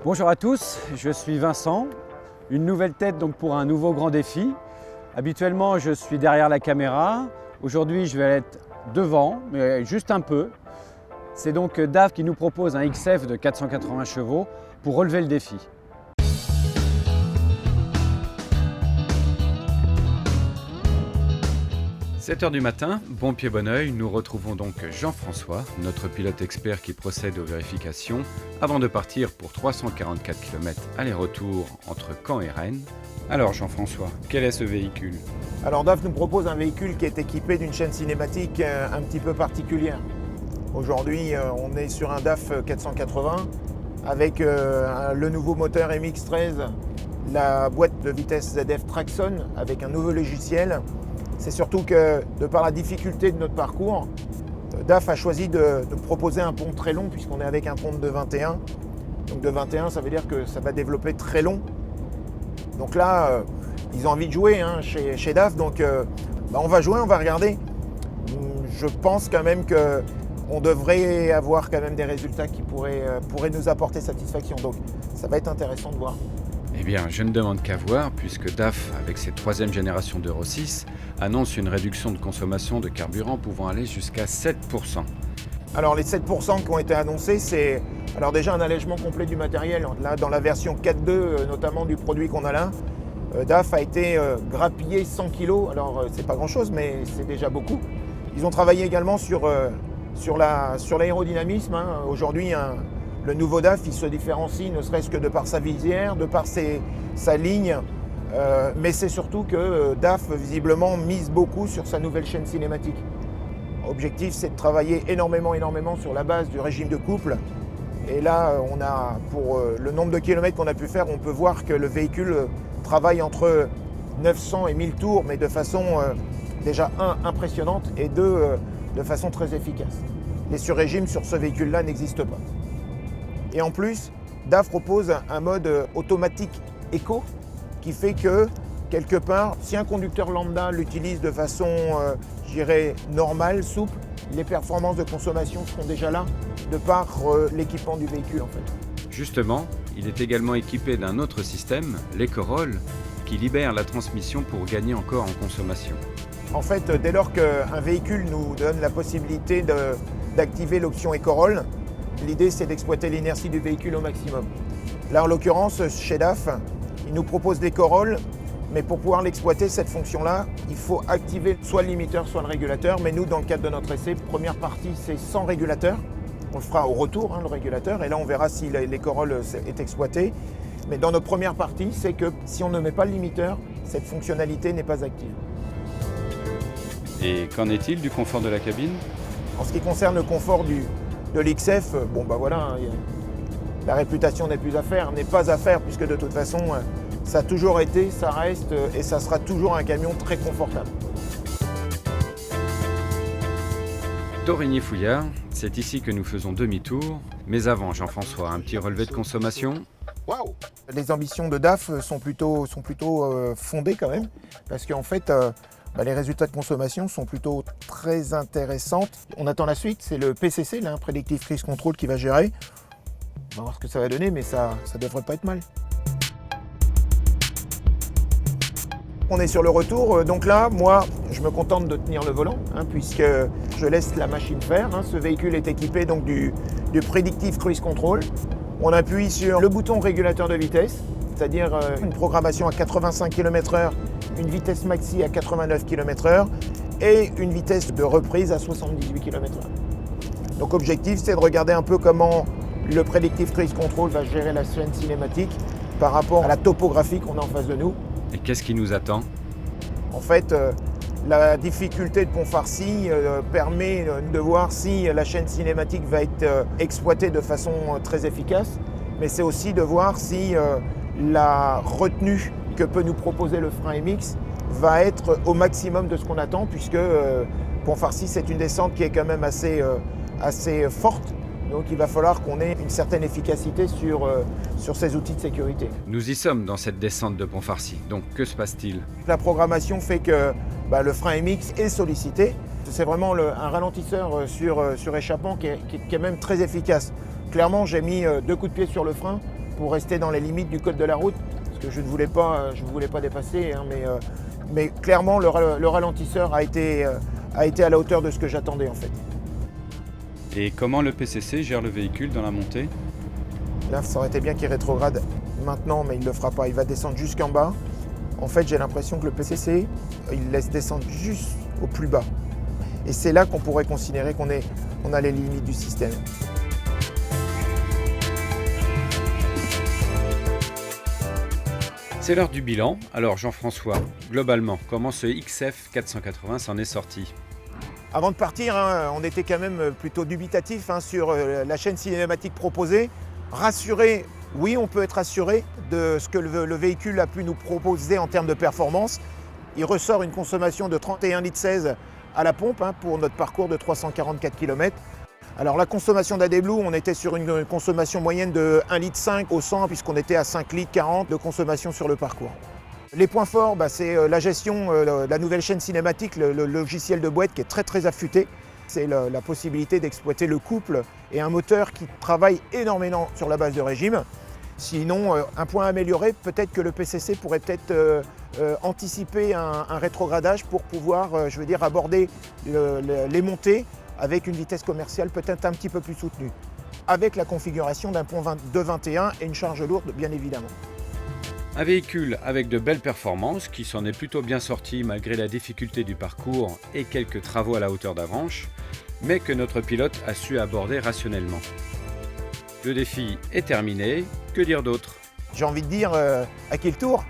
Bonjour à tous, je suis Vincent. Une nouvelle tête donc pour un nouveau grand défi. Habituellement, je suis derrière la caméra. Aujourd'hui, je vais être devant, mais juste un peu. C'est donc DAF qui nous propose un XF de 480 chevaux pour relever le défi. 7 h du matin, bon pied bon oeil, nous retrouvons donc Jean-François, notre pilote expert qui procède aux vérifications, avant de partir pour 344 km aller-retour entre Caen et Rennes. Alors Jean-François, quel est ce véhicule? Alors DAF nous propose un véhicule qui est équipé d'une chaîne cinématique un petit peu particulière. Aujourd'hui, on est sur un DAF 480 avec le nouveau moteur MX-13, la boîte de vitesse ZF Traxxon avec un nouveau logiciel. C'est surtout que, de par la difficulté de notre parcours, DAF a choisi de proposer un pont très long puisqu'on est avec un pont de 21. Donc de 21, ça veut dire que ça va développer très long. Donc là, ils ont envie de jouer chez DAF, donc on va jouer, on va regarder. Je pense quand même qu'on devrait avoir quand même des résultats qui pourraient nous apporter satisfaction. Donc ça va être intéressant de voir. Eh bien, je ne demande qu'à voir, puisque DAF, avec ses 3e générations d'Euro 6, annonce une réduction de consommation de carburant pouvant aller jusqu'à 7%. Alors les 7% qui ont été annoncés, c'est alors déjà un allègement complet du matériel. Là, dans la version 4.2, notamment du produit qu'on a là, DAF a été grappillé 100 kg. Alors c'est pas grand-chose, mais c'est déjà beaucoup. Ils ont travaillé également sur l'aérodynamisme. Aujourd'hui, le nouveau DAF, il se différencie ne serait-ce que de par sa visière, de par sa ligne, mais c'est surtout que DAF, visiblement, mise beaucoup sur sa nouvelle chaîne cinématique. L'objectif, c'est de travailler énormément sur la base du régime de couple. Et là, on a, pour le nombre de kilomètres qu'on a pu faire, on peut voir que le véhicule travaille entre 900 et 1000 tours, mais de façon déjà, impressionnante, et de façon très efficace. Les surrégimes sur ce véhicule-là n'existent pas. Et en plus, DAF propose un mode automatique éco qui fait que, quelque part, si un conducteur lambda l'utilise de façon, normale, souple, les performances de consommation seront déjà là de par l'équipement du véhicule en fait. Justement, il est également équipé d'un autre système, l'EcoRoll, qui libère la transmission pour gagner encore en consommation. En fait, dès lors qu'un véhicule nous donne la possibilité d'activer l'option EcoRoll, l'idée, c'est d'exploiter l'inertie du véhicule au maximum. Là, en l'occurrence, chez DAF, il nous propose l'EcoRoll, mais pour pouvoir l'exploiter, cette fonction-là, il faut activer soit le limiteur, soit le régulateur. Mais nous, dans le cadre de notre essai, première partie, c'est sans régulateur. On le fera au retour, le régulateur, et là, on verra si l'EcoRoll est exploité. Mais dans notre première partie, c'est que si on ne met pas le limiteur, cette fonctionnalité n'est pas active. Et qu'en est-il du confort de la cabine? En ce qui concerne le confort de l'XF, la réputation n'est pas à faire puisque de toute façon, ça a toujours été, ça reste et ça sera toujours un camion très confortable. Dorigny-Fouillard, c'est ici que nous faisons demi-tour. Mais avant, Jean-François, un petit relevé de consommation. Waouh! Les ambitions de DAF sont plutôt fondées quand même, parce qu'en fait, les résultats de consommation sont plutôt très intéressants. On attend la suite, c'est le PCC, Predictive Cruise Control, qui va gérer. On va voir ce que ça va donner, mais ça devrait pas être mal. On est sur le retour, donc là, moi, je me contente de tenir le volant, puisque je laisse la machine faire. Ce véhicule est équipé donc du Predictive Cruise Control. On appuie sur le bouton régulateur de vitesse, c'est-à-dire une programmation à 85 km/h, une vitesse maxi à 89 km/h et une vitesse de reprise à 78 km/h. Donc l'objectif, c'est de regarder un peu comment le Predictive Cruise Control va gérer la chaîne cinématique par rapport à la topographie qu'on a en face de nous. Et qu'est-ce qui nous attend? En fait, la difficulté de Pont-Farcy permet de voir si la chaîne cinématique va être exploitée de façon très efficace, mais c'est aussi de voir si la retenue que peut nous proposer le frein MX va être au maximum de ce qu'on attend, puisque Pont-Farcy, c'est une descente qui est quand même assez forte. Donc il va falloir qu'on ait une certaine efficacité sur ces outils de sécurité. Nous y sommes dans cette descente de Pont-Farcy, donc que se passe-t-il? La programmation fait que le frein MX est sollicité. C'est vraiment un ralentisseur sur échappement qui est même très efficace. Clairement, j'ai mis 2 coups de pied sur le frein pour rester dans les limites du code de la route, parce que je ne voulais pas dépasser, hein, mais clairement le ralentisseur a été à la hauteur de ce que j'attendais en fait. Et comment le PCC gère le véhicule dans la montée? Là, ça aurait été bien qu'il rétrograde maintenant, mais il ne le fera pas. Il va descendre jusqu'en bas. En fait, j'ai l'impression que le PCC, il laisse descendre juste au plus bas. Et c'est là qu'on pourrait considérer qu'on a les limites du système. C'est l'heure du bilan. Alors Jean-François, globalement, comment ce XF 480 s'en est sorti? Avant de partir, hein, on était quand même plutôt dubitatif hein, sur la chaîne cinématique proposée. Rassuré, oui, on peut être rassuré de ce que le véhicule a pu nous proposer en termes de performance. Il ressort une consommation de 31,16 litres à la pompe hein, pour notre parcours de 344 km. Alors la consommation d'AD Blue, on était sur une consommation moyenne de 1,5 litre au 100 puisqu'on était à 5,40 litres de consommation sur le parcours. Les points forts, c'est la gestion, la nouvelle chaîne cinématique, le logiciel de boîte qui est très affûté. C'est la possibilité d'exploiter le couple et un moteur qui travaille énormément sur la base de régime. Sinon, un point amélioré, peut-être que le PCC pourrait peut-être anticiper un rétrogradage pour pouvoir, aborder les montées avec une vitesse commerciale peut-être un petit peu plus soutenue, avec la configuration d'un pont de 21 et une charge lourde, bien évidemment. Un véhicule avec de belles performances qui s'en est plutôt bien sorti malgré la difficulté du parcours et quelques travaux à la hauteur d'Avranches, mais que notre pilote a su aborder rationnellement. Le défi est terminé, que dire d'autre? J'ai envie de dire, à qui le tour?